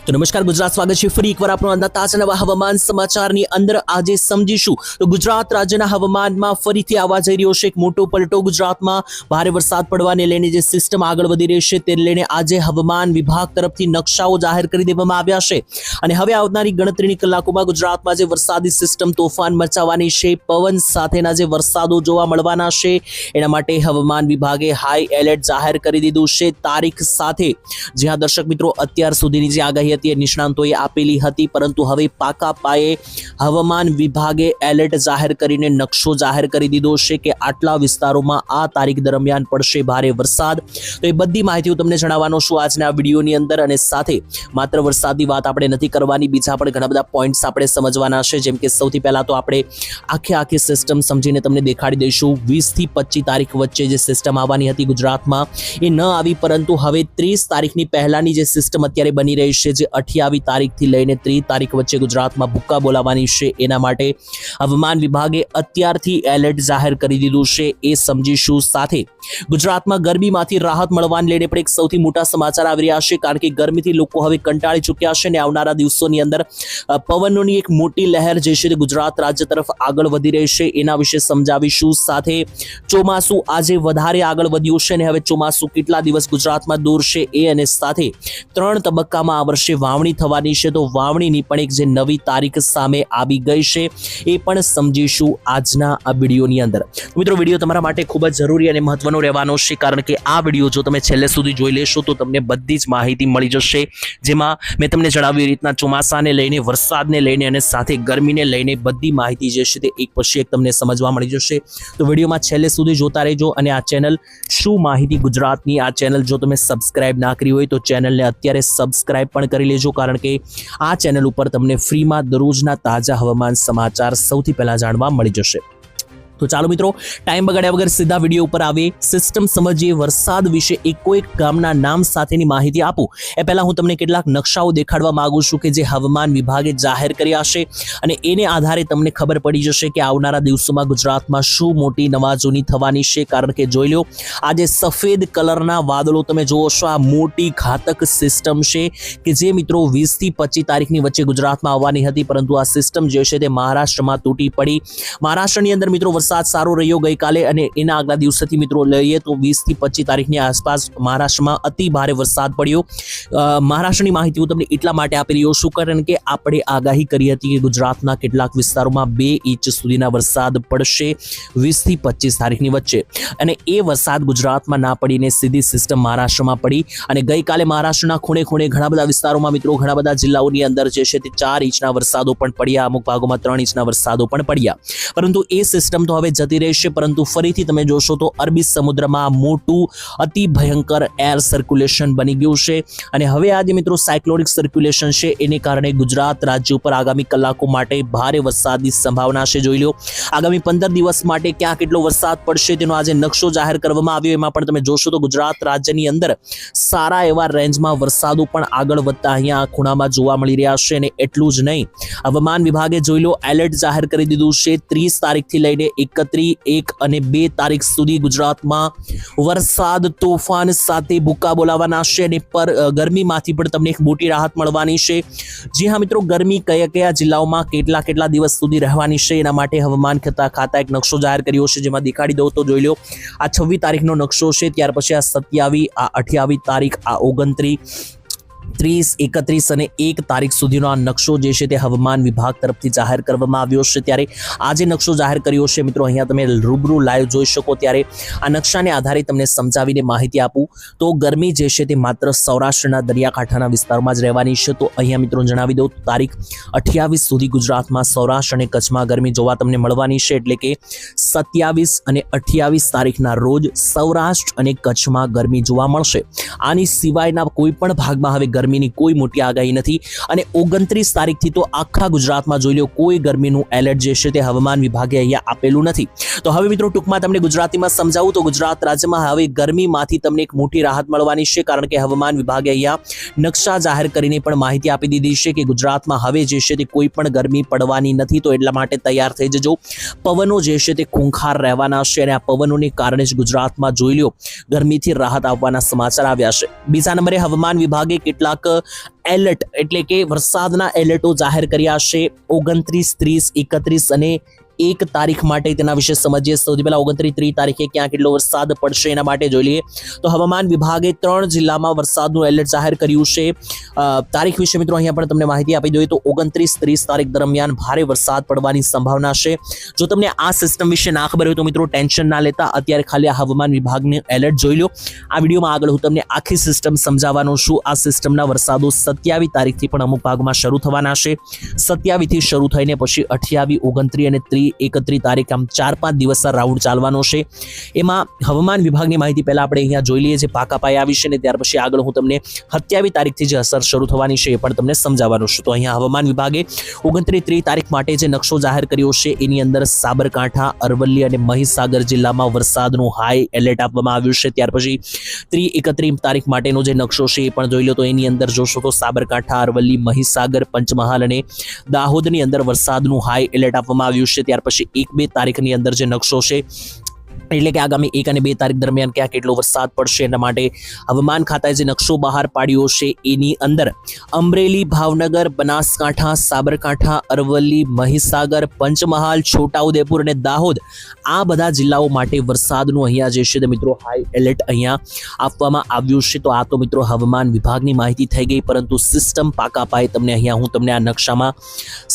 તો નમસ્કાર ગુજરાત, સ્વાગત છે ફરી એકવાર આપણો આજના તાજા નવા હવામાન સમાચારની અંદર. આજે સમજીશું તો ગુજરાત રાજ્યના હવામાનમાં ફરીથી આવવા જઈ રહ્યો છે એક મોટો પલટો. ગુજરાતમાં ભારે વરસાદ પડવાને લઈને જે સિસ્ટમ આગળ વધી રહી છે તેને લઈને આજે હવામાન વિભાગ તરફથી નકશાઓ જાહેર કરી દેવામાં આવ્યા છે અને હવે આવનારી ગણતરીની કલાકોમાં ગુજરાતમાં જે વરસાદી સિસ્ટમ તોફાન મચાવવાની છે, પવન સાથેના જે વરસાદો જોવા મળવાના છે, એના માટે હવામાન વિભાગે હાઈ એલર્ટ જાહેર કરી દીધું છે તારીખ સાથે. જ્યાં દર્શક મિત્રો અત્યાર સુધીની જે આગાહી હતી એ નિષ્ણાંતોએ આપેલી હતી, પરંતુ હવે પાકા પાયે હવામાન વિભાગે એલર્ટ જાહેર કરીને નકશો જાહેર કરી દીધો છે કે આટલા વિસ્તારોમાં આ તારીખ દરમિયાન પડશે ભારે વરસાદ. તો એ બધી માહિતી હું તમને જણાવવાનો છું આજના વિડીયોની અંદર. અને સાથે માત્ર વરસાદની વાત આપણે નથી કરવાની, બીજા પણ ઘણા બધા પોઈન્ટ્સ આપણે સમજવાના છે. જેમ કે સૌથી પહેલા તો આપણે આખી સિસ્ટમ સમજીને તમને દેખાડી દઈશું. 20 થી 25 તારીખ વચ્ચે જે સિસ્ટમ આવવાની હતી ગુજરાતમાં એ ન આવી, પરંતુ હવે 30 તારીખની પહેલાની જે સિસ્ટમ અત્યારે બની રહી છે, જે 28 તારીખથી લઈને 30 તારીખ વચ્ચે ગુજરાતમાં ભૂક્કા બોલાવવાની છે, એના માટે હવામાન વિભાગે અત્યારથી એલર્ટ જાહેર કરી દીધું છે, એ સમજીશું. સાથે ગુજરાતમાં ગરમીમાંથી રાહત મળવાને લઈને પણ એક સૌથી મોટા સમાચાર આવી રહ્યા છે, કારણ કે ગરમીથી લોકો હવે કંટાળી ચૂક્યા છે અને આવનારા દિવસોની અંદર પવનોની એક મોટી લહેર જે છે તે ગુજરાત રાજ્ય તરફ આગળ વધી રહી છે, એના વિશે સમજાવીશું. સાથે ચોમાસું આજે વધારે આગળ વધ્યું છે અને હવે ચોમાસું કેટલા દિવસ ગુજરાતમાં દૂર છે એ, અને સાથે 3 તબક્કામાં આ વર્ષે વાવણી થવાની છે, તો વાવણીની પણ એક જે નવી તારીખ સામે આવી ગઈ છે એ પણ સમજીશું આજના આ વિડીયોની અંદર. મિત્રો, વિડીયો તમારા માટે ખૂબ જ જરૂરી અને મહત્વનો રહેવાનો છે, કારણ કે આ વિડીયો જો તમે છેલ્લે સુધી જોઈ લેશો તો તમને બધી જ માહિતી મળી જશે, જેમાં મેં તમને જણાવ્યું એ રીતના ચોમાસાને લઈને, વરસાદને લઈને અને સાથે ગરમીને લઈને બધી માહિતી જે છે તે એક પછી એક તમને સમજવા મળી જશે. તો વિડીયોમાં છેલ્લે સુધી જોતા રહેજો. અને આ ચેનલ શું માહિતી ગુજરાતની આ ચેનલ જો તમે સબસ્ક્રાઇબ ના કરી હોય તો ચેનલને અત્યારે સબસ્ક્રાઇબ પણ કરી લેજો, કારણ કે આ ચેનલ ઉપર તમને ફ્રીમાં દરરોજના તાજા હવામાન સમાચાર સૌથી પહેલા જાણવા મળી જશે. તો ચાલો મિત્રો, ટાઈમ બગાડ્યા વગર સીધા વિડીયો ઉપર આવીએ, સિસ્ટમ સમજીએ. વરસાદ વિશે એકોએક ગામના નામ સાથેની માહિતી આપું એ પહેલા હું તમને કેટલાક નકશાઓ દેખાડવા માંગુ છું કે જે હવામાન વિભાગે જાહેર કર્યા છે, અને એને આધારે તમને ખબર પડી જશે કે આવનારા દિવસોમાં ગુજરાતમાં શું મોટી નવાજોની થવાની છે. કારણ કે જોઈ લો, આ જે સફેદ કલરના વાદળો તમે જોવો છો, આ મોટી ઘાતક સિસ્ટમ છે કે જે મિત્રો 20 થી 25 તારીખની વચ્ચે ગુજરાતમાં આવવાની હતી, પરંતુ આ સિસ્ટમ જે છે તે મહારાષ્ટ્રમાં તૂટી પડી. મહારાષ્ટ્રની અંદર મિત્રો વરસાદ સારો રહ્યો ગઈકાલે, અને એના આગલા દિવસથી મિત્રો લઈએ તો 20 થી 25 તારીખની આસપાસ મહારાષ્ટ્રમાં અતિ ભારે વરસાદ પડ્યો. મહારાષ્ટ્રની માહિતી હું તમને એટલા માટે આપી રહ્યો છું કારણ કે આપણે આગાહી કરી હતી કે ગુજરાતના કેટલાક વિસ્તારોમાં 2 ઇંચ સુધીના વરસાદ પડશે 20 થી 25 તારીખની વચ્ચે, અને એ વરસાદ ગુજરાતમાં ના પડીને સીધી સિસ્ટમ મહારાષ્ટ્રમાં પડી. અને ગઈકાલે મહારાષ્ટ્રના ખૂણે ખૂણે ઘણા બધા વિસ્તારોમાં મિત્રો, ઘણા બધા જિલ્લાઓની અંદર જે છે તે 4 ઇંચના વરસાદો પણ પડ્યા, અમુક ભાગોમાં 3 ઇંચના વરસાદો પણ પડ્યા. પરંતુ એ સિસ્ટમ તો હવે જતી રહેશે, પરંતુ ફરીથી તમે જોશો તો અરબી સમુદ્રમાં મોટું અતિ ભયંકર એર સર્ક્યુલેશન બની ગયું છે, અને હવે આજે મિત્રો સાયક્લોનિક સર્ક્યુલેશન છે, એને કારણે ગુજરાત રાજ્ય ઉપર આગામી કલાકો માટે ભારે વરસાદની સંભાવના છે. જોઈ લો, આગામી 15 દિવસ માટે ક્યાં કેટલો વરસાદ પડશે તેનો આજે નકશો જાહેર કરવામાં આવ્યો. એમાં પણ તમે જોશો તો ગુજરાત રાજ્યની અંદર સારા એવા રેન્જમાં વરસાદો પણ આગળ વધતા અહીંયા ખૂણામાં જોવા મળી રહ્યા છે. અને એટલું જ નહીં, હવામાન વિભાગે જોઈ લો એલર્ટ જાહેર કરી દીધું છે 30 તારીખથી લઈને 31, 1 અને 2 તારીખ સુધી ગુજરાતમાં વરસાદ તોફાન સાથે ભૂક્કા બોલાવવાના છે, અને ગરમીમાંથી પણ તમને એક મોટી રાહત મળવાની છે. જી હા મિત્રો, ગરમી કયા જિલ્લાઓમાં કેટલા દિવસ સુધી રહેવાની છે એના માટે હવામાન ખાતા એક નકશો જાહેર કર્યો છે, જેમાં દેખાડી દઉં તો જોઈ લો, આ 26 તારીખનો નકશો છે, ત્યાર પછી આ 27, આ 28 તારીખ, આ 29, 30, 31 અને 1 તારીખ સુધીનો આ નકશો જે છે તે હવામાન વિભાગ તરફથી જાહેર કરવામાં આવ્યો છે. ત્યારે આ જે નકશો જાહેર કર્યો છે મિત્રો, અહીંયા તમે રૂબરૂ લાઈવ જોઈ શકો. ત્યારે આ નકશાને આધારે તમને સમજાવીને માહિતી આપું તો ગરમી જે છે તે માત્ર સૌરાષ્ટ્રના દરિયાકાંઠાના વિસ્તારમાં જ રહેવાની છે. તો અહીંયા મિત્રો જણાવી દઉં, તારીખ 28 સુધી ગુજરાતમાં સૌરાષ્ટ્ર અને કચ્છમાં ગરમી જોવા તમને મળવાની છે, એટલે કે 27 અને 28 તારીખના રોજ સૌરાષ્ટ્ર અને કચ્છમાં ગરમી જોવા મળશે. આની સિવાયના કોઈ પણ ભાગમાં હવે ગરમીની કોઈ મોટી આગાહી નથી, અને 29 તારીખથી તો આખા ગુજરાતમાં જોઈ લો કોઈ ગરમીનું એલર્ટ જે છે તે હવામાન વિભાગે અહીંયા આપેલું નથી. તો હવે મિત્રો ટૂંકમાં તમને ગુજરાતીમાં સમજાવું તો ગુજરાત રાજ્યમાં હવે ગરમીમાંથી તમને એક મોટી રાહત મળવાની છે, કારણ કે હવામાન વિભાગે અહીંયા નકશા જાહેર કરીને પણ માહિતી આપી દીધી છે કે ગુજરાતમાં હવે જે છે તે કોઈ પણ ગરમી પડવાની નથી. તો એટલા માટે તૈયાર થઈ જજો. પવનો જે છે તે ખૂંખાર રહેવાના છે, અને આ પવનોને કારણે જ ગુજરાતમાં જોઈ લો ગરમીથી રાહત આવવાના સમાચાર આવ્યા છે. બીજા નંબરે હવામાન વિભાગે કેટલા કેટલાક એલર્ટ એટલે કે વરસાદના એલર્ટો જાહેર કર્યા છે 29, 30, 31 અને 1 તારીખ માટે. તેના વિશે સમજીએ. સૌથી પહેલા 29, 30 તારીખે ક્યાં કેટલો વરસાદ પડશે એના માટે જોઈ લઈએ. તો હવામાન વિભાગે 3 જિલ્લામાં વરસાદનું એલર્ટ જાહેર કર્યું છે. તારીખ વિશે મિત્રો અહીંયા પણ તમને માહિતી આપી દઈએ તો 29, 30 તારીખ દરમિયાન ભારે વરસાદ પડવાની સંભાવના છે. જો તમને આ સિસ્ટમ વિશે ના ખબર હોય તો મિત્રો ટેન્શન ના લેતા અત્યારે ખાલી આ હવામાન વિભાગને એલર્ટ જોઈ લો. આ વિડીયોમાં આગળ હું તમને આખી સિસ્ટમ સમજાવવાનો છું. આ સિસ્ટમના વરસાદો 27 તારીખથી પણ અમુક ભાગમાં શરૂ થવાના છે. 27 થી શરૂ થઈને પછી 28, 29 અને 30, 31 તારીખ આમ 4-5 દિવસના રાઉન્ડ ચાલવાનો છે. એમાં હવામાન વિભાગની માહિતી પહેલા આપણે અહીંયા જોઈ લઈએ જે પાકા પાયા આવી છે ને ત્યાર પછી આગળ હું તમને 27 તારીખથી જે અસર શરૂ થવાની છે એ પણ તમને સમજાવવાનું છું. તો અહીંયા હવામાન વિભાગે 29, 30 તારીખ માટે જે નકશો જાહેર કર્યો છે એની અંદર સાબરકાંઠા, અરવલ્લી અને મહીસાગર જિલ્લામાં વરસાદનું હાઈ એલર્ટ આપવામાં આવ્યું છે. ત્યાર પછી 30, 31 તારીખ માટેનો જે નકશો છે એ પણ જોઈ લો. તો એની અંદર જોશો તો સાબરકાંઠા, અરવલ્લી, મહીસાગર, પંચમહાલ અને દાહોદની અંદર વરસાદનું હાઈ એલર્ટ આપવામાં આવ્યું છે. ત્યાર પછી 1-2 તારીખની અંદર જે નકશો છે એટલે કે આગામી 1 અને 2 તારીખ દરમિયાન ક્યાં કેટલો વરસાદ પડશે એના માટે હવામાન ખાતાએ જે નકશો બહાર પાડ્યો છે એની અંદર અમરેલી, ભાવનગર, બનાસકાંઠા, સાબરકાંઠા, અરવલ્લી, મહીસાગર, પંચમહાલ, છોટાઉદેપુર અને દાહોદ આ બધા જિલ્લાઓ માટે વરસાદનું અહીંયા જે છે મિત્રો હાઈ એલર્ટ અહીંયા આપવામાં આવ્યું છે. તો આ તો મિત્રો હવામાન વિભાગની માહિતી થઈ ગઈ, પરંતુ સિસ્ટમ પાકા પાયે તમને અહીંયા હું તમને આ નકશામાં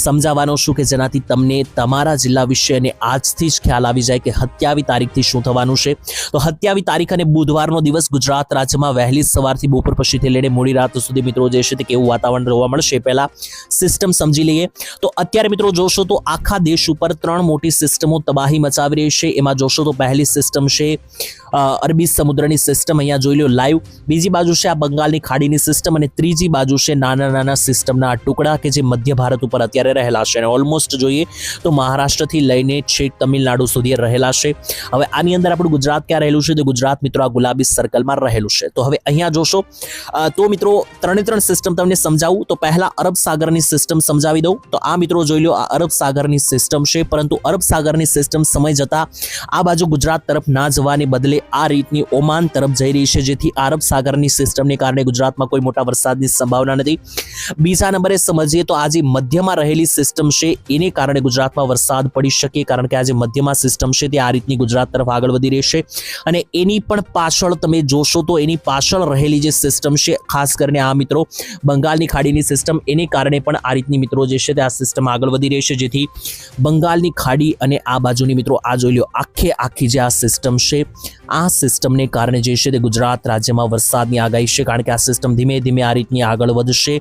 સમજાવવાનો છું કે જેનાથી તમને તમારા જિલ્લા વિશે અને આજથી જ ખ્યાલ આવી જાય કે 27 તારીખ શું થવાનું છે. તો 27 તારીખ અને બુધવારનો દિવસ ગુજરાત રાજ્યમાં વહેલી સવારથી બપોર પછીથી લઈને મોડી રાત સુધી મિત્રો જે છે તે કેવું વાતાવરણ જોવા મળશે પહેલા સિસ્ટમ સમજી લઈએ. તો અત્યારે મિત્રો જોશો તો આખા દેશ ઉપર 3 મોટી સિસ્ટમો તબાહી મચાવી રહી છે. એમાં જોશો તો પહેલી સિસ્ટમ છે અરબી સમુદ્રની સિસ્ટમ, અહીંયા જોઈ લો લાઈવ. બીજી બાજુ છે આ બંગાળની ખાડીની સિસ્ટમ અને ત્રીજી બાજુ છે નાના નાના સિસ્ટમના ટુકડા કે જે મધ્ય ભારત ઉપર અત્યારે રહેલા છે અને ઓલમોસ્ટ જોઈએ તો મહારાષ્ટ્રથી લઈને છેક તમિલનાડુ સુધી રહેલા છે. હવે આની અંદર આપણું ગુજરાત ક્યાં રહેલું છે? તો ગુજરાત મિત્રો આ ગુલાબી સર્કલમાં રહેલું છે. તો હવે અહીંયા જોશો તો મિત્રો 3 સિસ્ટમ તમને સમજાવું. તો પહેલા અરબ સાગરની સિસ્ટમ સમજાવી દઉં. તો આ મિત્રો જોઈ લો આ અરબ સાગરની સિસ્ટમ છે, પરંતુ અરબ સાગરની સિસ્ટમ સમય જતા આ બાજુ ગુજરાત તરફ ના જવાને બદલે આ રીતની ઓમાન તરફ જઈ રહી છે, જેથી અરબ સાગરની સિસ્ટમને કારણે ગુજરાતમાં કોઈ મોટા વરસાદની સંભાવના નથી. બીજા નંબરે સમજીએ તો આ જે મધ્યમાં રહેલી સિસ્ટમ છે એને કારણે ગુજરાતમાં વરસાદ પડી શકે, કારણ કે આ જે મધ્યમાં સિસ્ટમ છે તે આ રીતની ગુજરાત તરફ આગળ વધી રહેશે અને એની પણ પાછળ તમે જોશો તો એની પાછળ રહેલી જે સિસ્ટમ છે ખાસ કરીને આ મિત્રો બંગાળની ખાડીની સિસ્ટમ, એને કારણે પણ આ રીતની મિત્રો જે છે તે આ સિસ્ટમ આગળ વધી રહેશે, જેથી બંગાળની ખાડી અને આ બાજુની મિત્રો આ જોઈ લો આખી જે આ સિસ્ટમ છે આ સિસ્ટમને કારણે જે છે તે ગુજરાત રાજ્યમાં વરસાદની આગાહી છે, કારણ કે આ સિસ્ટમ ધીમે ધીમે આ રીતની આગળ વધશે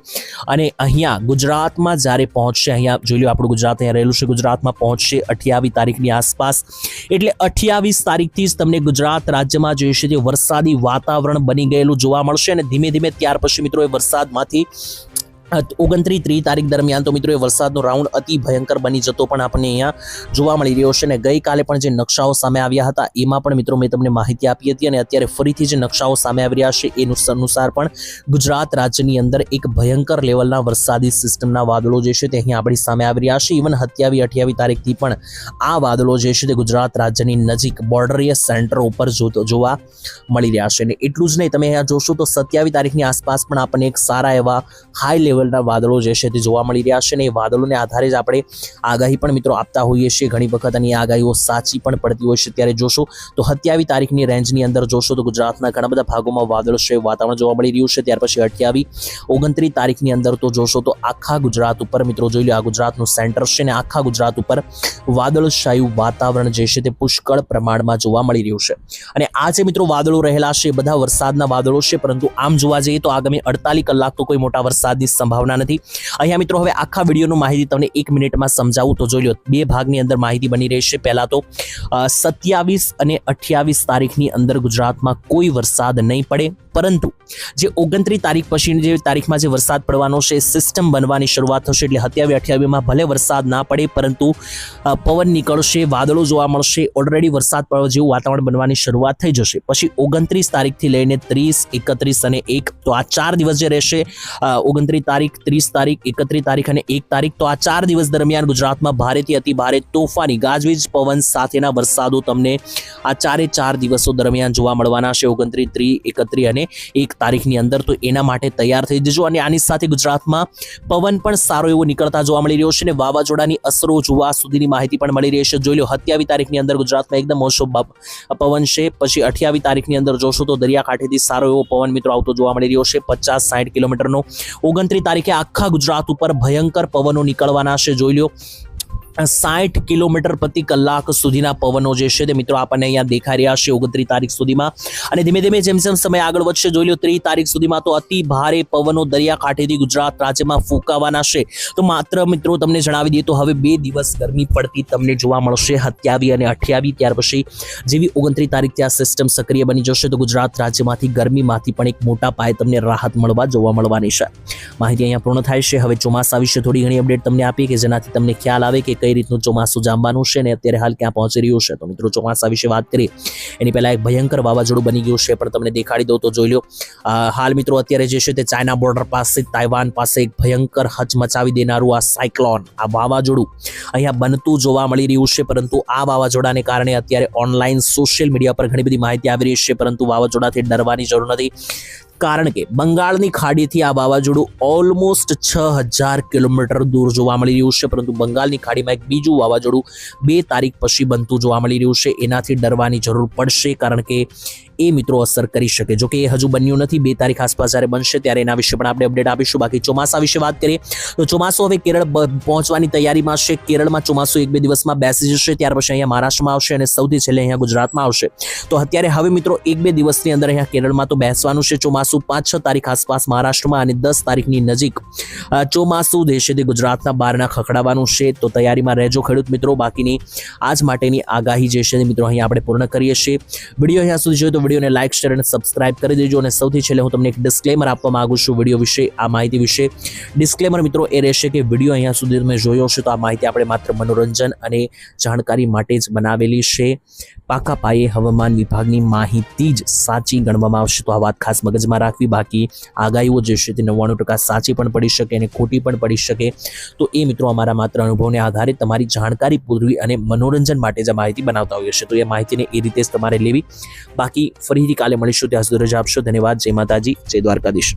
અને અહીંયા ગુજરાતમાં જ્યારે પહોંચશે, અહીંયા જોઈ લો આપણું ગુજરાત અહીંયા રહેલું છે, ગુજરાતમાં પહોંચશે 28 તારીખની આસપાસ. એટલે 28 તારીખથી જ તમને ગુજરાત રાજ્યમાં જે છે તે વરસાદી વાતાવરણ બની ગયેલું જોવા મળશે અને ધીમે ધીમે ત્યાર પછી મિત્રો એ વરસાદમાંથી 29, 30 તારીખ દરમિયાન તો મિત્રો એ વરસાદનો રાઉન્ડ અતિ ભયંકર બની જતો પણ આપણને અહીંયા જોવા મળી રહ્યો છે. અને ગઈકાલે પણ જે નકશાઓ સામે આવ્યા હતા એમાં પણ મિત્રો મેં તમને માહિતી આપી હતી અને અત્યારે ફરીથી જે નકશાઓ સામે આવી રહ્યા છે એ અનુસાર પણ ગુજરાત રાજ્યની અંદર એક ભયંકર લેવલના વરસાદી સિસ્ટમના વાદળો જે છે તે અહીંયા આપણી સામે આવી રહ્યા છે. ઇવન 27, 28 તારીખથી પણ આ વાદળો જે છે તે ગુજરાત રાજ્યની નજીક બોર્ડરીય સેન્ટર ઉપર જોવા મળી રહ્યા છે. અને એટલું જ નહીં, તમે અહીંયા જોશો તો 27 તારીખની આસપાસ પણ આપણને એક સારા એવા હાઈ લેવલના વાદળો જે છે તે જોવા મળી રહ્યા છે અને એ વાદળોને આધારે જ આપણે આગાહી પણ મિત્રો આપતા હોઈએ છીએ ઘણી વખત અને આગાહીઓ સાચી પણ પડતી હોય છે. ત્યારે જોશો તો 27 તારીખની રેન્જની અંદર જોશો તો ગુજરાતના ઘણા બધા ભાગોમાં વાદળછાયું વાતાવરણ જોવા મળી રહ્યું છે. ત્યાર પછી 28, 29 તારીખની અંદર તો જોશો તો આખા ગુજરાત ઉપર મિત્રો જોઈ લો આ ગુજરાતનું સેન્ટર છે અને આખા ગુજરાત ઉપર વાદળછાયું વાતાવરણ જે છે તે પુષ્કળ પ્રમાણમાં જોવા મળી રહ્યું છે. અને આ જે મિત્રો વાદળો રહેલા છે બધા વરસાદના વાદળો છે, પરંતુ આમ જોવા જઈએ તો આગામી 48 કલાક તો કોઈ મોટા વરસાદની સંભાવના નથી. અહીંયા મિત્રો હવે આખા વિડીયોનું માહિતી તમને 1 મિનિટમાં સમજાવું તો જોઈ લો 2 ભાગની અંદર માહિતી બની રહી છે. પહેલા તો 27 અને 28 તારીખની અંદર ગુજરાતમાં કોઈ વરસાદ નહીં પડે, પરંતુ જે 29 તારીખ પછીની જે તારીખમાં જે વરસાદ પડવાનો છે સિસ્ટમ બનવાની શરૂઆત થશે. એટલે 27-28માં ભલે વરસાદ ના પડે, પરંતુ પવન નીકળશે, વાદળો જોવા મળશે, ઓલરેડી વરસાદ પડવા જેવું વાતાવરણ બનવાની શરૂઆત થઈ જશે. પછી 29 તારીખથી લઈને 30, 31 અને 1 તો આ 4 દિવસ જે રહેશે 29 તારીખ, 30 તારીખ, 31 તારીખ અને 1 તારીખ, તો આ 4 દિવસ દરમિયાન ગુજરાતમાં ભારેથી અતિ ભારે તોફાની ગાજવીજ પવન સાથેના વરસાદો તમને આ 4 દિવસો દરમિયાન જોવા મળવાના છે. 29, 30, 31 અને 1 તારીખની અંદર, તો એના માટે તૈયાર થઈ જજો. અને આની સાથે ગુજરાતમાં પવન પણ સારો એવો નીકળતા જોવા મળી રહ્યો છે અને વાવાઝોડાની અસરો જોવા સુધીની માહિતી પણ મળી રહી છે. જોઈ લો 27 તારીખની અંદર ગુજરાતમાં એકદમ ઓછો પવન છે. પછી 28 તારીખની અંદર જોશો તો દરિયાકાંઠેથી સારો એવો પવન મિત્રો આવતો જોવા મળી રહ્યો છે 50-60 કિલોમીટરનો. 29 તારીખે આખા ગુજરાત ઉપર ભયંકર પવનો નીકળવાના છે. જોઈ લો 60 કિલોમીટર પ્રતિ કલાક સુધીના પવનો જે છે તે મિત્રો આપણને અહીંયા દેખાઈ રહ્યા છે 29 તારીખ સુધીમાં. અને ધીમે ધીમે જેમ જેમ સમય આગળ વધશે જોઈ લો 30 તારીખ સુધીમાં તો અતિ ભારે પવનો દરિયાકાંઠેથી ગુજરાત રાજ્યમાં ફૂંકાવાના છે. તો માત્ર મિત્રો તમને જણાવી દઈએ તો હવે 2 દિવસ ગરમી પડતી તમને જોવા મળશે 27 અને 28. ત્યાર પછી જેવી 29 તારીખથી આ સિસ્ટમ સક્રિય બની જશે તો ગુજરાત રાજ્યમાંથી ગરમીમાંથી પણ એક મોટા પાયે તમને રાહત જોવા મળવાની છે. માહિતી અહીંયા પૂર્ણ થાય છે. હવે ચોમાસા વિશે થોડી ઘણી અપડેટ તમને આપીએ કે જેનાથી તમને ખ્યાલ આવે કે કઈ રીતનું ચોમાસું જામવાનું છે અને અત્યારે હાલ ક્યાં પહોંચી રહ્યું છે. તો મિત્રો ચોમાસા વિશે વાત કરીએ એની પહેલા એક ભયંકર વાવાઝોડું બની ગયું છે, પણ તમને દેખાડી દઉં તો જોઈ લો. હાલ મિત્રો અત્યારે જે છે તે ચાઇના બોર્ડર પાસે તાઇવાન પાસે એક ભયંકર હચમચાવી દેનારું આ સાયક્લોન, આ વાવાઝોડું અહીંયા બનતું જોવા મળી રહ્યું છે. પરંતુ આ વાવાઝોડાને કારણે અત્યારે ઓનલાઈન સોશિયલ મીડિયા પર ઘણી બધી માહિતી આવી રહી છે, પરંતુ વાવાઝોડાથી ડરવાની જરૂર નથી. કારણ કે બંગાળની ખાડીથી આ વાવાઝોડું ઓલમોસ્ટ 6000 કિલોમીટર દૂર જોવા મળી રહ્યું છે. પરંતુ બંગાળની ખાડીમાં એક બીજું વાવાઝોડું 2 તારીખ પછી બનતું જોવા મળી રહ્યું છે. એનાથી ડરવાની જરૂર પડશે, કારણ કે એ મિત્રો અસર કરી શકે. જો કે એ હજુ બન્યું નથી. 2 તારીખ આસપાસ જ્યારે બનશે ત્યારે એના વિશે પણ આપણે અપડેટ આપીશું. બાકી ચોમાસા વિશે વાત કરીએ તો ચોમાસું હવે કેરળ પહોંચવાની તૈયારીમાં છે. કેરળમાં ચોમાસું 1-2 દિવસમાં બેસી જશે. ત્યાર પછી અહીંયા મહારાષ્ટ્રમાં આવશે અને સૌથી છેલ્લે અહીંયા ગુજરાતમાં આવશે. તો અત્યારે હવે મિત્રો 1-2 દિવસની અંદર અહીંયા કેરળમાં તો બેસવાનું છે ચોમાસું. 5-6 તારીખ આસપાસ મહારાષ્ટ્રમાં અને 10 તારીખની નજીક ચોમાસું દેશેથી ગુજરાતના બહારના ખખડાવવાનું છે. તો તૈયારીમાં રહેજો ખેડૂત મિત્રો. બાકીની આજ માટેની આગાહી જે છે મિત્રો અહીંયા આપણે પૂર્ણ કરીએ છીએ. વિડીયો અહીંયા સુધી જોયો તો વિડીયોને લાઇક, શેર અને સબસ્ક્રાઇબ કરી દેજો. અને સૌથી છેલ્લે હું તમને એક ડિસ્ક્લેમર આપવા માંગુ છું વિડીયો વિશે, આ માહિતી વિશે. ડિસ્ક્લેમર મિત્રો એ રહેશે કે વિડીયો અહીંયા સુધી તમે જોયો છે તો આ માહિતી આપણે માત્ર મનોરંજન અને જાણકારી માટે જ બનાવેલી છે. પાકા પાયે હવામાન વિભાગની માહિતી જ સાચી ગણવામાં આવશે. તો આ વાત ખાસ મગજમાં રાખવી. બાકી આગાહીઓ જે છે તે 99% સાચી પણ પડી શકે અને ખોટી પણ પડી શકે. તો એ મિત્રો અમારા માત્ર અનુભવને આધારે તમારી જાણકારી પૂરવી અને મનોરંજન માટે જ માહિતી બનાવતા હોઈએ છીએ. તો એ માહિતીને એ રીતે જ તમારે લેવી. બાકી ફરીથી કાલે મળીશું. ત્યાં સુધી રજા આપશો. ધન્યવાદ. જય માતાજી, જય દ્વારકાધીશ.